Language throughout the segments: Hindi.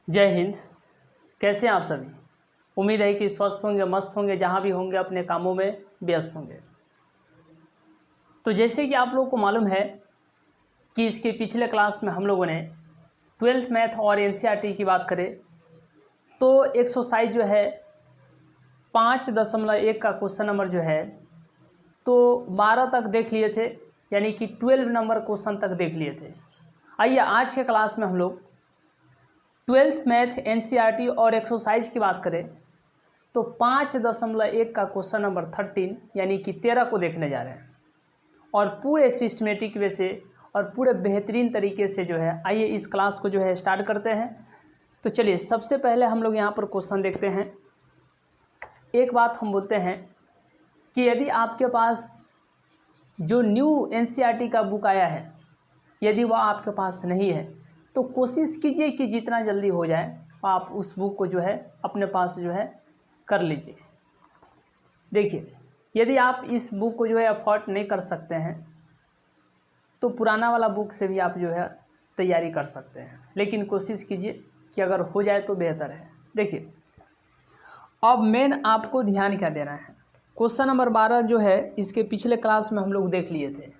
जय हिंद। कैसे हैं आप सभी। उम्मीद है कि स्वस्थ होंगे, मस्त होंगे, जहाँ भी होंगे अपने कामों में व्यस्त होंगे। तो जैसे कि आप लोगों को मालूम है कि इसके पिछले क्लास में हम लोगों ने 12th मैथ और एनसीईआरटी की बात करें तो एक्सरसाइज जो है 5.1 का क्वेश्चन नंबर जो है तो 12 तक देख लिए थे, यानी कि 12 नंबर क्वेश्चन तक देख लिए थे। आइए आज के क्लास में हम लोग 12th मैथ एनसीईआरटी और एक्सरसाइज की बात करें तो 5.1 का क्वेश्चन नंबर 13 यानी कि 13 को देखने जा रहे हैं और पूरे सिस्टमेटिक वे से और पूरे बेहतरीन तरीके से जो है। आइए इस क्लास को जो है स्टार्ट करते हैं। तो चलिए सबसे पहले हम लोग यहाँ पर क्वेश्चन देखते हैं। एक बात हम बोलते हैं कि यदि आपके पास जो न्यू एनसीईआरटी का बुक आया है, यदि वह आपके पास नहीं है तो कोशिश कीजिए कि जितना जल्दी हो जाए आप उस बुक को जो है अपने पास जो है कर लीजिए। देखिए, यदि आप इस बुक को जो है अफोर्ड नहीं कर सकते हैं तो पुराना वाला बुक से भी आप जो है तैयारी कर सकते हैं, लेकिन कोशिश कीजिए कि अगर हो जाए तो बेहतर है। देखिए, अब मेन आपको ध्यान क्या देना है। क्वेश्चन नंबर 12 जो है इसके पिछले क्लास में हम लोग देख लिए थे।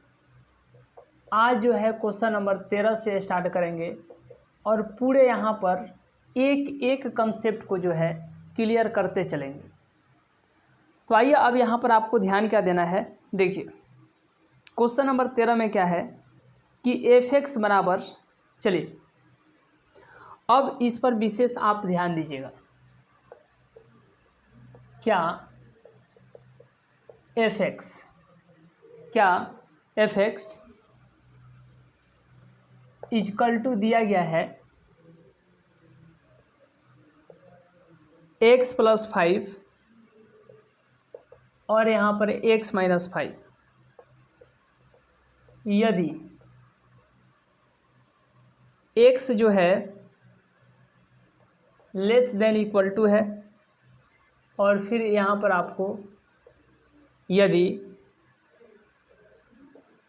आज जो है क्वेश्चन नंबर 13 से स्टार्ट करेंगे और पूरे यहाँ पर एक एक कंसेप्ट को जो है क्लियर करते चलेंगे। तो आइए अब यहाँ पर आपको ध्यान क्या देना है। देखिए, क्वेश्चन नंबर 13 में क्या है कि f(x) बराबर, चलिए अब इस पर विशेष आप ध्यान दीजिएगा। क्या f(x) इक्वल टू दिया गया है x + 5 और यहाँ पर x - 5। यदि x जो है लेस देन इक्वल टू है और फिर यहाँ पर आपको यदि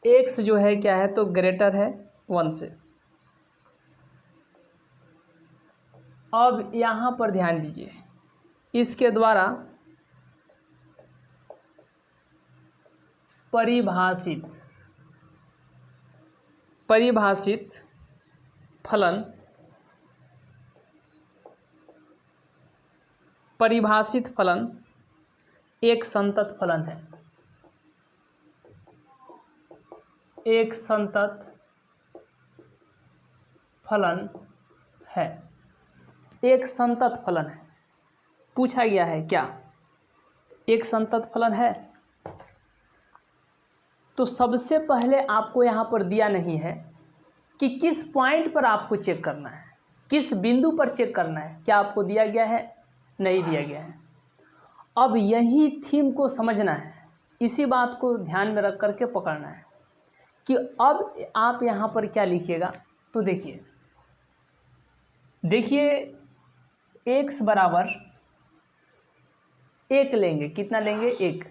x जो है क्या है तो ग्रेटर है 1 से। अब यहाँ पर ध्यान दीजिए, इसके द्वारा परिभाषित फलन एक संतत फलन है। एक संतत फलन है। एक संतत फलन है। पूछा गया है क्या एक संतत फलन है। तो सबसे पहले आपको यहाँ पर दिया नहीं है कि किस पॉइंट पर आपको चेक करना है, किस बिंदु पर चेक करना है। क्या आपको दिया गया है? नहीं दिया गया है। अब यही थीम को समझना है, इसी बात को ध्यान में रख करके पकड़ना है कि अब आप यहाँ पर क्या लिखिएगा। तो देखिए x बराबर 1 लेंगे। कितना लेंगे? 1।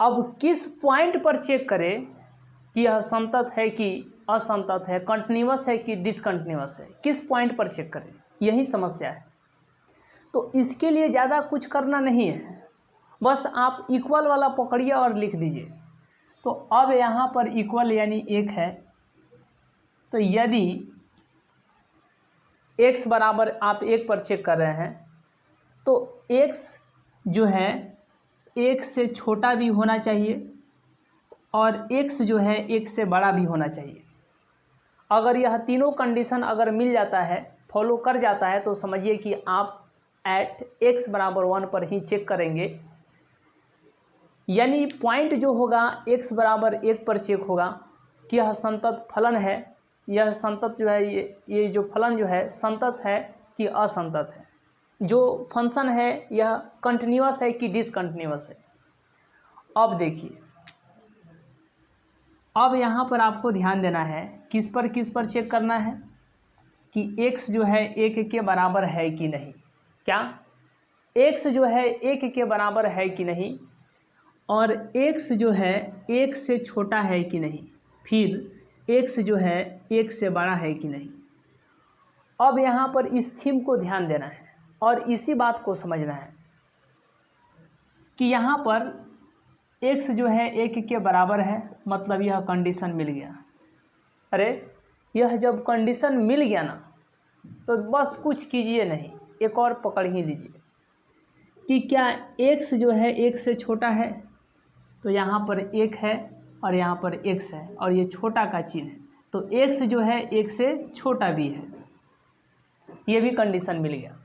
अब किस पॉइंट पर चेक करें कि यह संतत है कि असंतत है, कंटिन्यूअस है कि डिसकंटिन्यूअस है, किस पॉइंट पर चेक करें, यही समस्या है। तो इसके लिए ज़्यादा कुछ करना नहीं है, बस आप इक्वल वाला पकड़िए और लिख दीजिए। तो अब यहाँ पर इक्वल यानी 1 है। तो यदि x बराबर आप 1 पर चेक कर रहे हैं तो x जो है 1 से छोटा भी होना चाहिए और x जो है 1 से बड़ा भी होना चाहिए। अगर यह तीनों कंडीशन अगर मिल जाता है, फॉलो कर जाता है, तो समझिए कि आप एट x बराबर 1 पर ही चेक करेंगे। यानी पॉइंट जो होगा x बराबर 1 पर चेक होगा कि यह संतत फलन है। यह संतत जो है ये जो फलन जो है संतत है कि असंतत है, जो फंक्शन है यह कंटिन्यूअस है कि डिसकंटिन्यूअस है। अब देखिए, अब यहाँ पर आपको ध्यान देना है किस पर चेक करना है कि x जो है 1 के बराबर है कि नहीं। क्या x जो है 1 के बराबर है कि नहीं, और x जो है 1 से छोटा है कि नहीं, फिर x जो है 1 से बड़ा है कि नहीं। अब यहाँ पर इस थीम को ध्यान देना है और इसी बात को समझना है कि यहाँ पर x जो है 1 के बराबर है, मतलब यह कंडीशन मिल गया। अरे यह जब कंडीशन मिल गया ना तो बस कुछ कीजिए नहीं, एक और पकड़ ही लीजिए कि क्या x जो है 1 से छोटा है, तो यहाँ पर 1 है और यहाँ पर x है और ये छोटा का चिन्ह है, तो x जो है 1 से छोटा भी है, ये भी कंडीशन मिल गया।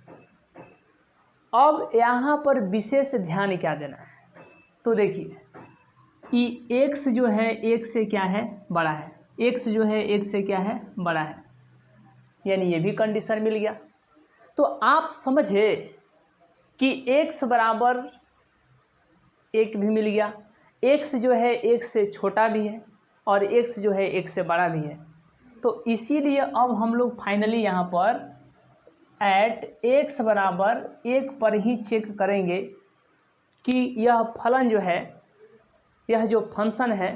अब यहाँ पर विशेष ध्यान क्या देना है, तो देखिए कि x जो है 1 से क्या है, बड़ा है, x जो है 1 से क्या है, बड़ा है, यानी ये भी कंडीशन मिल गया। तो आप समझे कि x बराबर 1 भी मिल गया, x जो है 1 से छोटा भी है और x जो है 1 से बड़ा भी है। तो इसीलिए अब हम लोग फाइनली यहाँ पर एट x बराबर 1 पर ही चेक करेंगे कि यह फलन जो है, यह जो फंक्शन है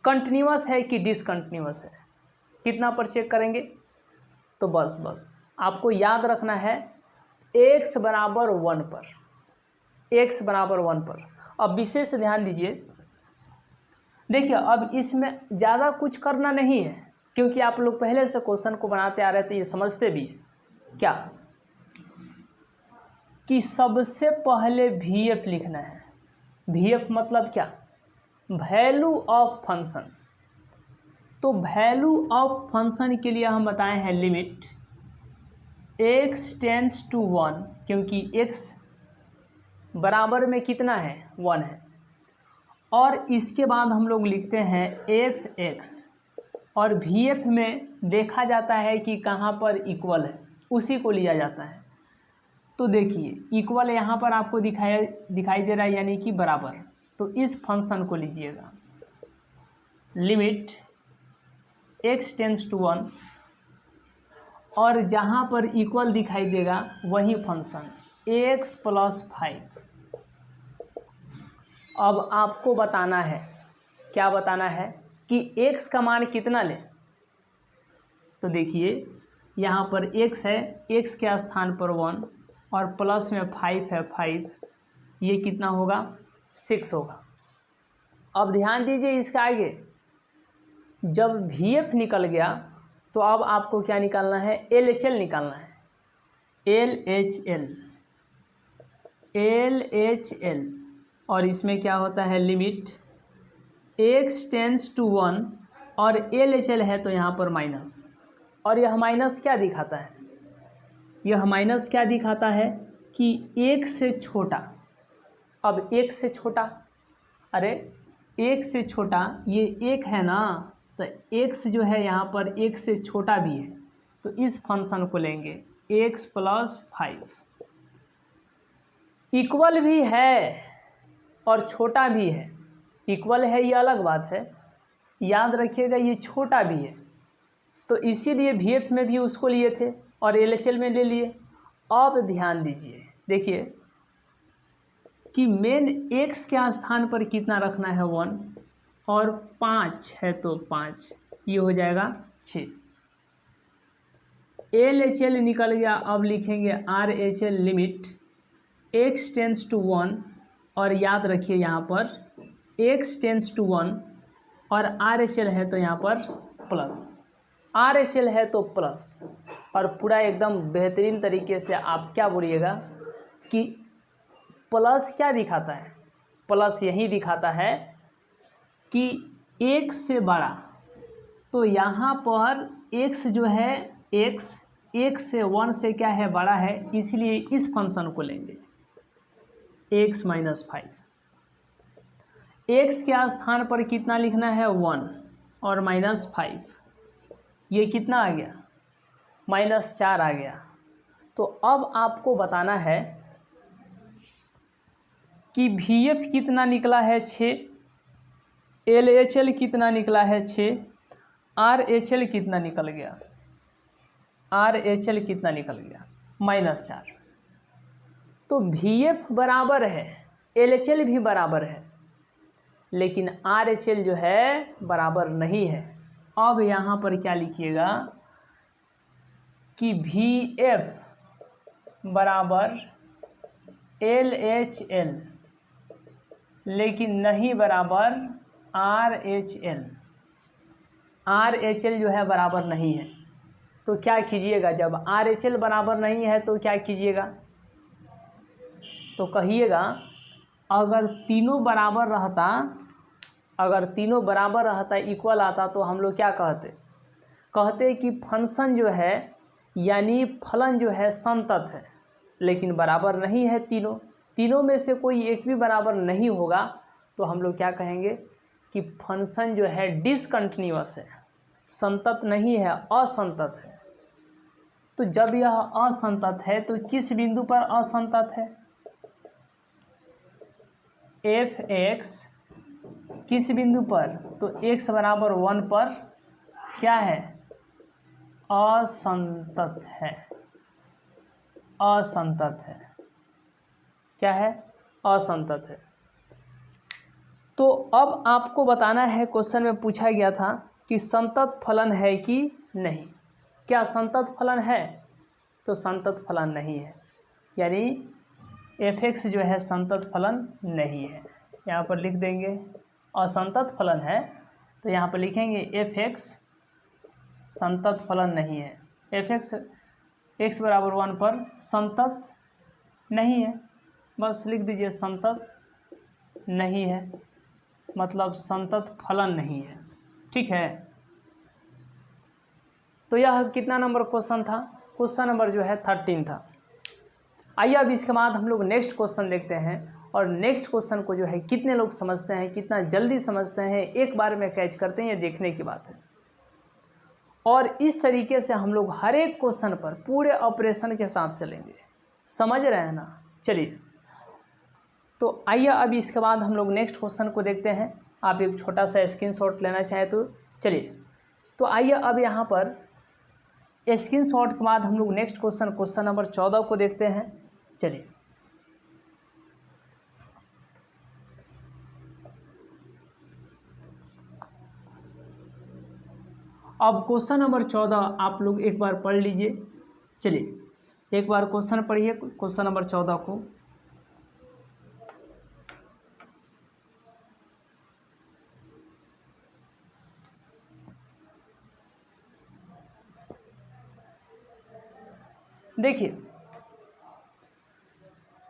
कंटिन्यूअस है कि डिसकंटिन्यूअस है। कितना पर चेक करेंगे, तो बस आपको याद रखना है x बराबर 1 पर, x बराबर 1 पर। अब विशेष ध्यान दीजिए, देखिए अब इसमें ज़्यादा कुछ करना नहीं है क्योंकि आप लोग पहले से क्वेश्चन को बनाते आ रहे थे, ये समझते भी हैं क्या कि सबसे पहले VF लिखना है। VF मतलब क्या, वैल्यू ऑफ फंक्शन। तो वैल्यू ऑफ फंक्शन के लिए हम बताए हैं लिमिट x टेंड्स टू 1, क्योंकि x बराबर में कितना है, 1 है। और इसके बाद हम लोग लिखते हैं fx, और VF में देखा जाता है कि कहाँ पर इक्वल है, उसी को लिया जाता है। तो देखिए इक्वल यहाँ पर आपको दिखाई दे रहा है, यानी कि बराबर। तो इस फंक्शन को लीजिएगा लिमिट x टेंड्स टू 1, और जहाँ पर इक्वल दिखाई देगा वही फंक्शन x + 5। अब आपको बताना है, क्या बताना है कि x का मान कितना लें। तो देखिए यहाँ पर x है, x के स्थान पर 1 और प्लस में 5 है, 5, ये कितना होगा, 6 होगा। अब ध्यान दीजिए इसके आगे, जब VF निकल गया तो अब आपको क्या निकालना है, LHL निकालना है, LHL। और इसमें क्या होता है, लिमिट x टेंड्स टू 1 और LHL है तो यहाँ पर माइनस। और यह माइनस क्या दिखाता है, यह माइनस क्या दिखाता है कि 1 से छोटा। अब 1 से छोटा, अरे 1 से छोटा ये 1 है ना, तो x जो है यहाँ पर 1 से छोटा भी है, तो इस फंक्शन को लेंगे x + 5। इक्वल भी है और छोटा भी है, इक्वल है ये अलग बात है, याद रखिएगा ये छोटा भी है, तो इसीलिए VF में भी उसको लिए थे और LHL में ले लिए। अब ध्यान दीजिए, देखिए कि मेन x के स्थान पर कितना रखना है, 1, और 5 है तो 5, ये हो जाएगा 6। LHL निकल गया, अब लिखेंगे RHL limit x tends to 1, और याद रखिए यहाँ पर x टेंड्स टू 1 और RHL है तो यहाँ पर प्लस, RHL है तो प्लस। और पूरा एकदम बेहतरीन तरीके से आप क्या बोलिएगा कि प्लस क्या दिखाता है, प्लस यही दिखाता है कि 1 से बड़ा। तो यहाँ पर x जो है, x 1 से 1 से क्या है, बड़ा है, इसलिए इस फंक्शन को लेंगे x - 5। x के स्थान पर कितना लिखना है, 1 और -5, ये कितना आ गया, -4 आ गया। तो अब आपको बताना है कि VF कितना निकला है, 6, LHL कितना निकला है, 6, RHL कितना निकल गया, RHL कितना निकल गया, -4। तो VF बराबर है, LHL भी बराबर है, लेकिन RHL जो है बराबर नहीं है। अब यहाँ पर क्या लिखिएगा कि VF बराबर LHL, लेकिन नहीं बराबर RHL। RHL जो है बराबर नहीं है, तो क्या कीजिएगा? जब RHL बराबर नहीं है तो क्या कीजिएगा? तो कहिएगा अगर तीनों बराबर रहता, इक्वल आता, तो हम लोग क्या कहते कि फंक्शन जो है यानी फलन जो है संतत है, लेकिन बराबर नहीं है। तीनों में से कोई एक भी बराबर नहीं होगा तो हम लोग क्या कहेंगे कि फंक्शन जो है डिसकंटिन्यूअस है, संतत नहीं है, असंतत है। तो जब यह असंतत है तो किस बिंदु पर असंतत है? f(x) किस बिंदु पर? तो x बराबर 1 पर क्या है? असंतत है। क्या है? असंतत है। तो अब आपको बताना है, क्वेश्चन में पूछा गया था कि संतत फलन है कि नहीं। क्या संतत फलन है? तो संतत फलन नहीं है, यानी f(x) जो है संतत फलन नहीं है। यहाँ पर लिख देंगे असंतत फलन है, तो यहाँ पर लिखेंगे f(x) संतत फलन नहीं है। f(x) x बराबर 1 पर संतत नहीं है, बस लिख दीजिए संतत नहीं है, मतलब संतत फलन नहीं है। ठीक है, तो यह कितना नंबर क्वेश्चन था? क्वेश्चन नंबर जो है 13 था। आइए अब इसके बाद हम लोग नेक्स्ट क्वेश्चन देखते हैं, और नेक्स्ट क्वेश्चन को जो है कितने लोग समझते हैं, कितना जल्दी समझते हैं, एक बार में कैच करते हैं, ये देखने की बात है। और इस तरीके से हम लोग हर एक क्वेश्चन पर पूरे ऑपरेशन के साथ चलेंगे, समझ रहे हैं ना? चलिए, तो आइए अब इसके बाद हम लोग नेक्स्ट क्वेश्चन को देखते हैं। आप एक छोटा सा स्क्रीनशॉट लेना चाहें तो चलिए, तो आइए अब यहाँ पर स्क्रीनशॉट के बाद हम लोग नेक्स्ट क्वेश्चन नंबर 14 को देखते हैं। चलिए, अब क्वेश्चन नंबर 14 आप लोग एक बार पढ़ लीजिए। चलिए, एक बार क्वेश्चन पढ़िए, क्वेश्चन नंबर 14 को। देखिए,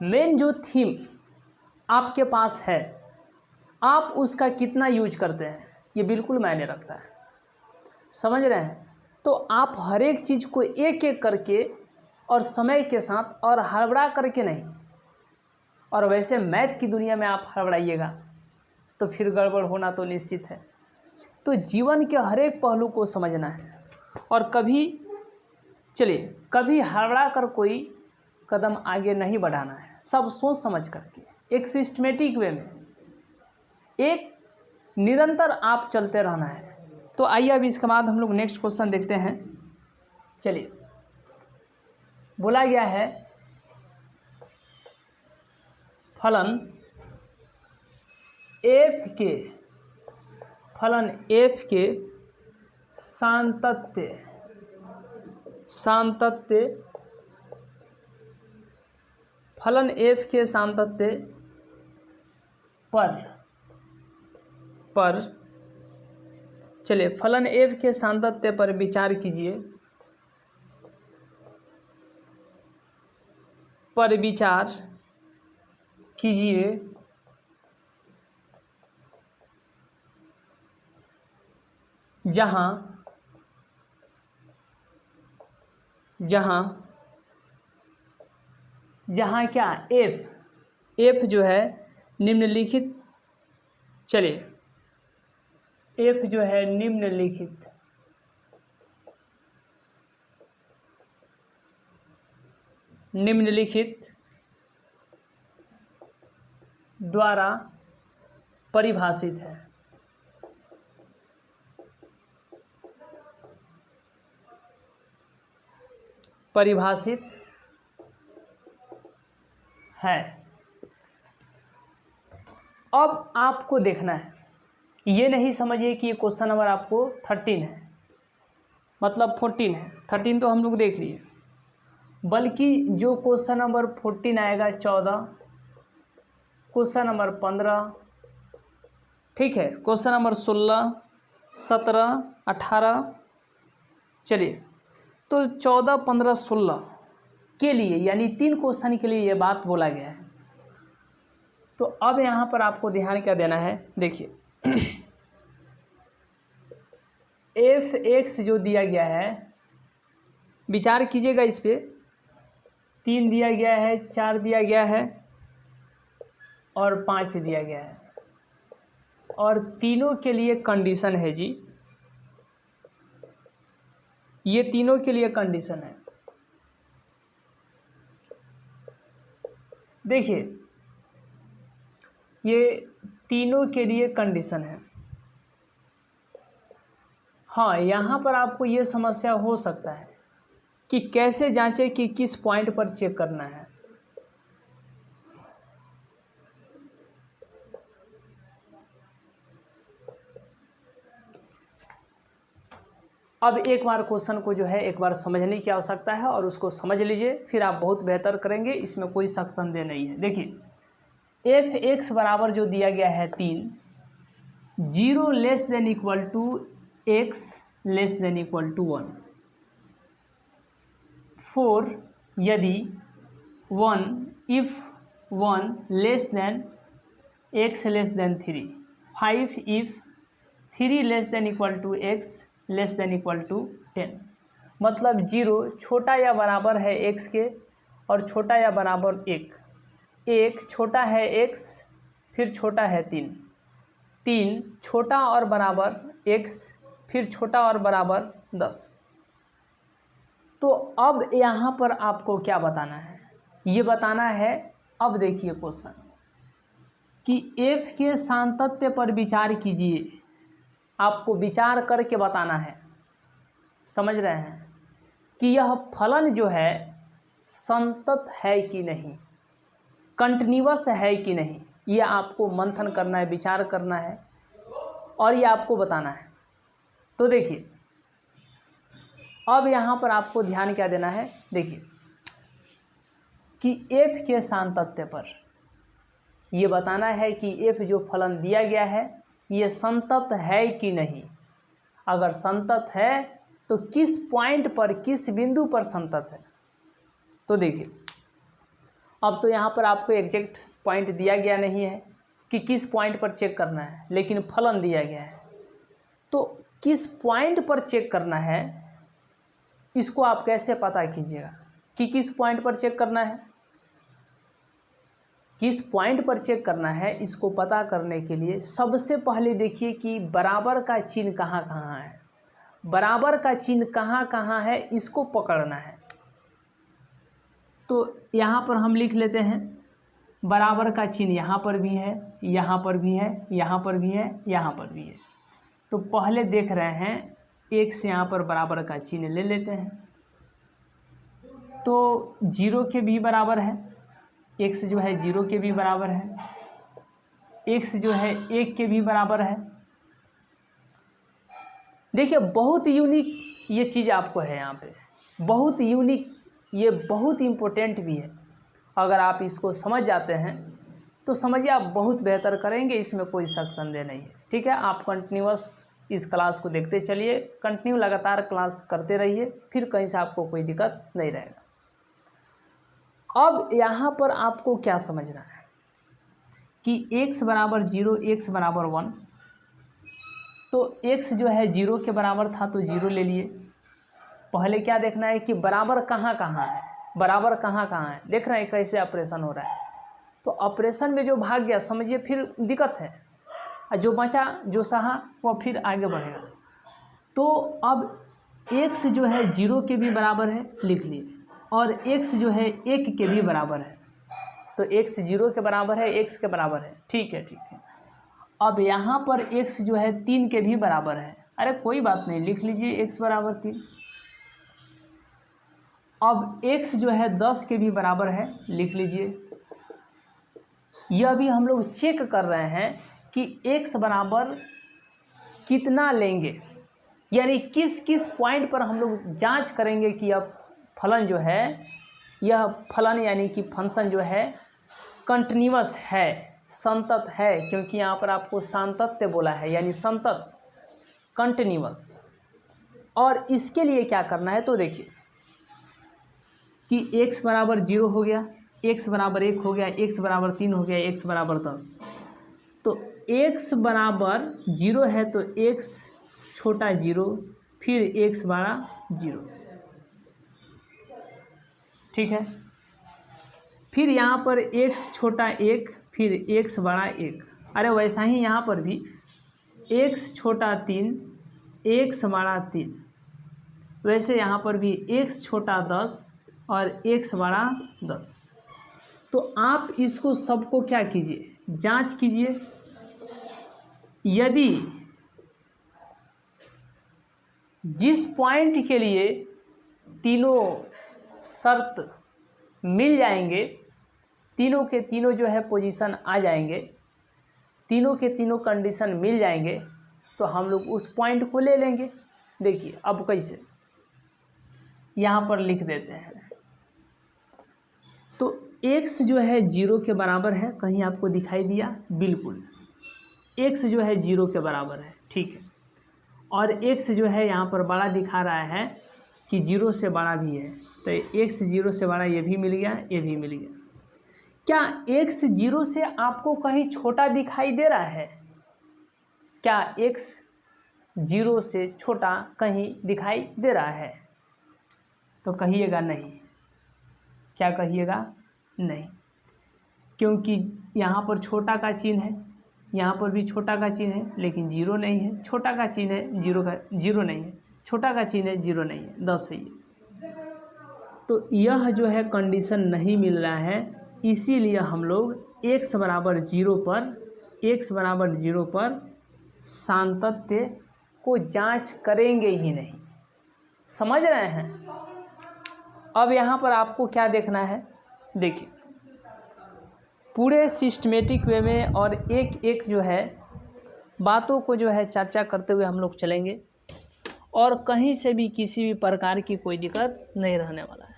मेन जो थीम आपके पास है, आप उसका कितना यूज करते हैं, ये बिल्कुल मायने रखता है, समझ रहे हैं? तो आप हर एक चीज़ को एक एक करके और समय के साथ, और हड़बड़ा करके नहीं। और वैसे मैथ की दुनिया में आप हड़बड़ाइएगा तो फिर गड़बड़ होना तो निश्चित है। तो जीवन के हर एक पहलू को समझना है, और कभी हड़बड़ा कर कोई कदम आगे नहीं बढ़ाना है। सब सोच समझ करके एक सिस्टमेटिक वे में, एक निरंतर आप चलते रहना है। तो आइए अब इसके बाद हम लोग नेक्स्ट क्वेश्चन देखते हैं। चलिए, बोला गया है फलन f के सातत्य फलन f के सातत्य पर चलिए, फलन f के सातत्य पर विचार कीजिए। जहाँ क्या f जो है निम्नलिखित, चलिए f जो है निम्नलिखित द्वारा परिभाषित है। अब आपको देखना है, ये नहीं समझिए कि ये क्वेश्चन नंबर आपको 13 है। मतलब 14 है, 13 तो हम लोग देख लिए, बल्कि जो क्वेश्चन नंबर 14 आएगा 14, क्वेश्चन नंबर 15, ठीक है, क्वेश्चन नंबर 16, 17, 18, चलिए तो 14, 15, 16 के लिए यानी 3 क्वेश्चन के लिए ये बात बोला गया है। तो अब यहाँ पर आपको ध्यान क्या देना है, देखिए एफ एक्स जो दिया गया है, विचार कीजिएगा इस पे, 3 दिया गया है, 4 दिया गया है और 5 दिया गया है, और तीनों के लिए कंडीशन है जी, ये तीनों के लिए कंडीशन है। देखिए ये तीनों के लिए कंडीशन है। हाँ, यहाँ पर आपको ये समस्या हो सकता है कि कैसे जांचें कि किस पॉइंट पर चेक करना है। अब एक बार क्वेश्चन को जो है एक बार समझने की आवश्यकता है और उसको समझ लीजिए, फिर आप बहुत बेहतर करेंगे, इसमें कोई शक संदेह नहीं है। देखिए एफ एक्स बराबर जो दिया गया है 3, 0 less than equal to x less than equal to 1, 4 यदि 1 if 1 less than x less than 3, 5 if 3 less than equal to x less than equal to 10। मतलब 0 छोटा या बराबर है x के और छोटा या बराबर 1, 1 छोटा है x फिर छोटा है 3, 3 छोटा और बराबर x फिर छोटा और बराबर 10। तो अब यहाँ पर आपको क्या बताना है, ये बताना है, अब देखिए क्वेश्चन कि f के सांतत्य पर विचार कीजिए, आपको विचार करके बताना है, समझ रहे हैं कि यह फलन जो है संतत है कि नहीं, कंटिन्यूअस है कि नहीं, ये आपको मंथन करना है, विचार करना है और ये आपको बताना है। तो देखिए अब यहाँ पर आपको ध्यान क्या देना है, देखिए कि f के सांतत्य पर ये बताना है कि f जो फलन दिया गया है ये संतत है कि नहीं। अगर संतत है तो किस पॉइंट पर, किस बिंदु पर संतत है। तो देखिए अब तो यहाँ पर आपको एग्जैक्ट पॉइंट दिया गया नहीं है कि किस पॉइंट पर चेक करना है, लेकिन फलन दिया गया है। तो किस पॉइंट पर चेक करना है इसको आप कैसे पता कीजिएगा कि किस पॉइंट पर चेक करना है, किस पॉइंट पर चेक करना है। इसको पता करने के लिए सबसे पहले देखिए कि बराबर का चिन्ह कहाँ कहाँ है, बराबर का चिन्ह कहाँ कहाँ है इसको पकड़ना है। तो यहाँ पर हम लिख लेते हैं बराबर का चिन्ह यहाँ पर भी है, यहाँ पर भी है, यहाँ पर भी है, यहाँ पर भी है। तो पहले देख रहे हैं एक से यहाँ पर बराबर का चिन्ह ले लेते हैं, तो 0 के भी बराबर है, x जो है 0 के भी बराबर है, x जो है 1 के भी बराबर है। देखिए बहुत यूनिक ये चीज़ आपको है यहाँ पे, बहुत यूनिक, ये बहुत इम्पोर्टेंट भी है। अगर आप इसको समझ जाते हैं तो समझिए आप बहुत बेहतर करेंगे, इसमें कोई शक संदेह नहीं है। ठीक है, आप कंटिन्यूअस इस क्लास को देखते चलिए, कंटिन्यू लगातार क्लास करते रहिए, फिर कहीं से आपको कोई दिक्कत नहीं रहेगा। अब यहाँ पर आपको क्या समझना है कि x बराबर 0, x बराबर 1, तो x जो है 0 के बराबर था तो 0 ले लिए। पहले क्या देखना है कि बराबर कहाँ कहाँ है, बराबर कहाँ कहाँ है, देख रहे हैं कैसे ऑपरेशन हो रहा है। तो ऑपरेशन में जो भाग गया समझिए फिर दिक्कत है, और जो बचा जो सहा वो फिर आगे बढ़ेगा। तो अब x जो है 0 के भी बराबर है लिख लिए, और x जो है 1 के भी बराबर है। तो x 0 के बराबर है, x के बराबर है, ठीक है ठीक है। अब यहाँ पर x जो है 3 के भी बराबर है, अरे कोई बात नहीं लिख लीजिए x बराबर 3। अब x जो है 10 के भी बराबर है, लिख लीजिए। यह भी हम लोग चेक कर रहे हैं कि x बराबर कितना लेंगे, यानी किस किस पॉइंट पर हम लोग जांच करेंगे कि यह फलन जो है, यह फलन यानी कि फंक्शन जो है कंटिन्यूअस है, संतत है, क्योंकि यहाँ पर आपको सातत्य बोला है यानी संतत, कंटिन्यूअस। और इसके लिए क्या करना है, तो देखिए कि x बराबर 0 हो गया, x बराबर 1 हो गया, x बराबर 3 हो गया, x बराबर 10। तो x बराबर 0 है तो x छोटा 0, फिर x बड़ा 0, ठीक है। फिर यहाँ पर x छोटा 1, फिर x बड़ा 1। अरे वैसा ही यहाँ पर भी x छोटा 3, x बड़ा 3। वैसे यहाँ पर भी x छोटा 10 और x बड़ा 10। तो आप इसको सबको क्या कीजिए, जांच कीजिए। यदि जिस पॉइंट के लिए तीनों शर्त मिल जाएंगे, तीनों के तीनों जो है पोजीशन आ जाएंगे, तीनों के तीनों कंडीशन मिल जाएंगे, तो हम लोग उस पॉइंट को ले लेंगे। देखिए अब कैसे, यहाँ पर लिख देते हैं। तो x जो है 0 के बराबर है, कहीं आपको दिखाई दिया? बिल्कुल, x जो है 0 के बराबर है, ठीक है। और x जो है यहाँ पर बड़ा दिखा रहा है कि 0 से बड़ा भी है, तो x 0 से बड़ा ये भी मिल गया, ये भी मिल गया। क्या x 0 से आपको कहीं छोटा दिखाई दे रहा है? क्या x 0 से छोटा कहीं दिखाई दे रहा है? तो कहिएगा नहीं। क्या कहिएगा? नहीं, क्योंकि यहाँ पर छोटा का चिन्ह है, यहाँ पर भी छोटा का चिन्ह है, लेकिन 0 नहीं है। छोटा का चिन्ह है, 0 नहीं है, छोटा का चिन्ह है, 0 नहीं है, 10 है ये। तो यह जो है कंडीशन नहीं मिल रहा है, इसीलिए हम लोग x बराबर 0 पर सातत्य को जांच करेंगे ही नहीं। समझ रहे हैं? अब यहाँ पर आपको क्या देखना है, देखिए पूरे सिस्टमेटिक वे में और एक एक जो है बातों को जो है चर्चा करते हुए हम लोग चलेंगे, और कहीं से भी किसी भी प्रकार की कोई दिक्कत नहीं रहने वाला है।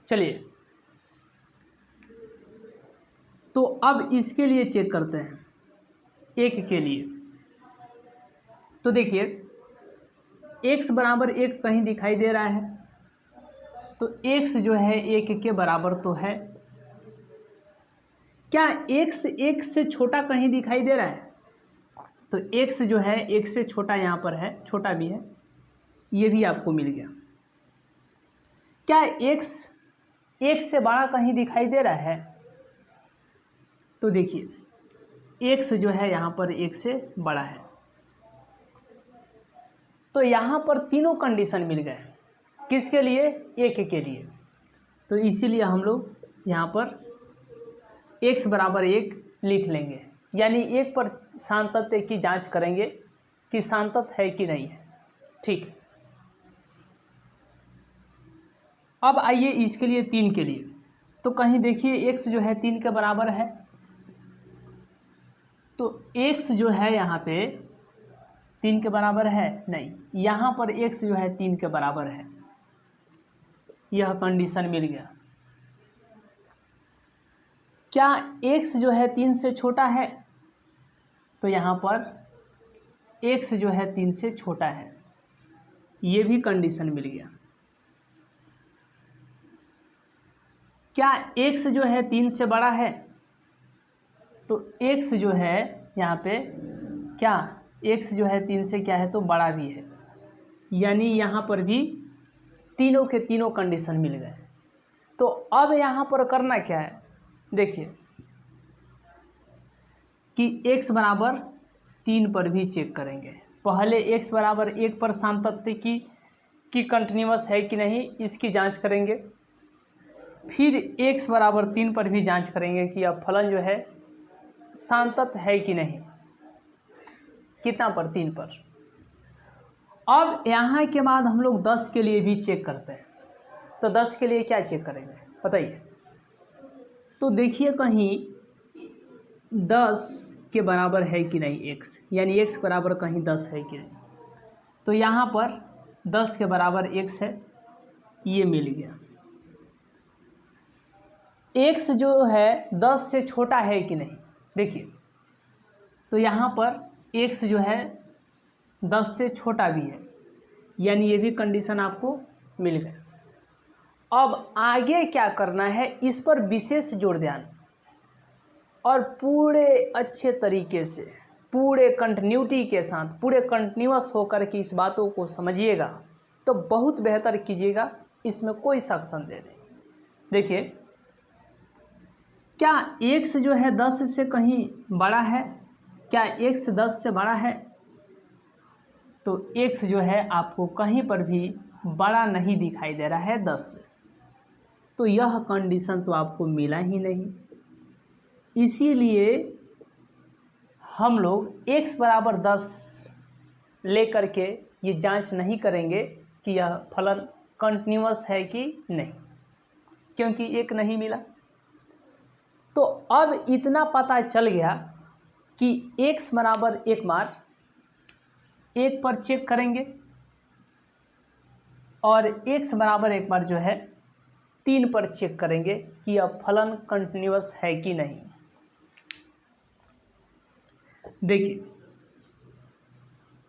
चलिए, तो अब इसके लिए चेक करते हैं, एक के लिए। तो देखिए x बराबर 1 कहीं दिखाई दे रहा है, तो x जो है 1 के बराबर तो है। क्या x 1 से छोटा कहीं दिखाई दे रहा है? तो x जो है 1 से छोटा यहाँ पर है, छोटा भी है, ये भी आपको मिल गया। क्या x 1 से बड़ा कहीं दिखाई दे रहा है? तो देखिए x जो है यहाँ पर 1 से बड़ा है, तो यहाँ पर तीनों कंडीशन मिल गए। किसके लिए? 1 के लिए। तो इसीलिए हम लोग यहाँ पर x बराबर 1 लिख लेंगे, यानी 1 पर सातत्य की जांच करेंगे कि सातत्य है कि नहीं है, ठीक है। अब आइए इसके लिए 3 के लिए। तो कहीं देखिए x जो है 3 के बराबर है, तो x जो है यहाँ पे 3 के बराबर है नहीं, यहाँ पर x जो है 3 के बराबर है, यह कंडीशन मिल गया। क्या x जो है 3 से छोटा है? तो यहाँ पर x जो है 3 से छोटा है, ये भी कंडीशन मिल गया। क्या x जो है 3 से बड़ा है? तो x जो है यहाँ पे क्या x जो है 3 से क्या है तो बड़ा भी है, यानी यहाँ पर भी तीनों के तीनों कंडीशन मिल गए। तो अब यहाँ पर करना क्या है, देखिए कि x बराबर 3 पर भी चेक करेंगे। पहले x बराबर 1 पर शांत तत्व की कंटिन्यूअस है कि नहीं इसकी जांच करेंगे, फिर x बराबर 3 पर भी जांच करेंगे कि अब फलन जो है शांत तत्व है कि नहीं। कितना पर? 3 पर। अब यहाँ के बाद हम लोग 10 के लिए भी चेक करते हैं। तो 10 के लिए क्या चेक करेंगे बताइए? तो देखिए कहीं 10 के बराबर है कि नहीं x, यानी x बराबर कहीं 10 है कि नहीं। तो यहाँ पर 10 के बराबर x है, ये मिल गया। x जो है 10 से छोटा है कि नहीं, देखिए तो यहाँ पर x जो है 10 से छोटा भी है, यानी ये भी कंडीशन आपको मिल गया। अब आगे क्या करना है, इस पर विशेष जोर देना और पूरे अच्छे तरीके से, पूरे कंटिन्यूटी के साथ, पूरे कंटिन्यूअस होकर के इस बातों को समझिएगा तो बहुत बेहतर कीजिएगा, इसमें कोई शक संदेह नहीं। देखिए क्या x जो है 10 से कहीं बड़ा है? क्या x 10 से बड़ा है? तो x जो है आपको कहीं पर भी बड़ा नहीं दिखाई दे रहा है 10 से, तो यह कंडीशन तो आपको मिला ही नहीं। इसीलिए हम लोग x बराबर 10 लेकर के ये जांच नहीं करेंगे कि यह फलन कंटिन्यूअस है कि नहीं, क्योंकि एक नहीं मिला। तो अब इतना पता चल गया कि x बराबर 1 बार 1 पर चेक करेंगे और x बराबर 1 बार जो है 3 पर चेक करेंगे कि अब फलन कंटिन्यूअस है कि नहीं। देखिए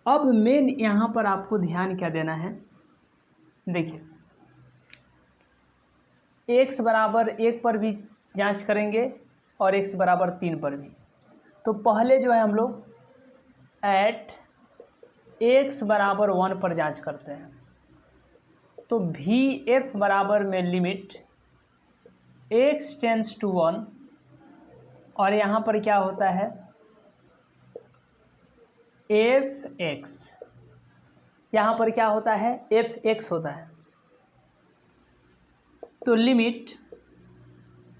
अब मेन यहाँ पर आपको ध्यान क्या देना है, देखिए x बराबर 1 पर भी जांच करेंगे और x बराबर 3 पर भी। तो पहले जो है हम लोग एट x बराबर 1 पर जांच करते हैं। तो v(f) बराबर में लिमिट x टेंस टू 1 और यहाँ पर क्या होता है f(x), यहाँ पर क्या होता है f(x) होता है। तो लिमिट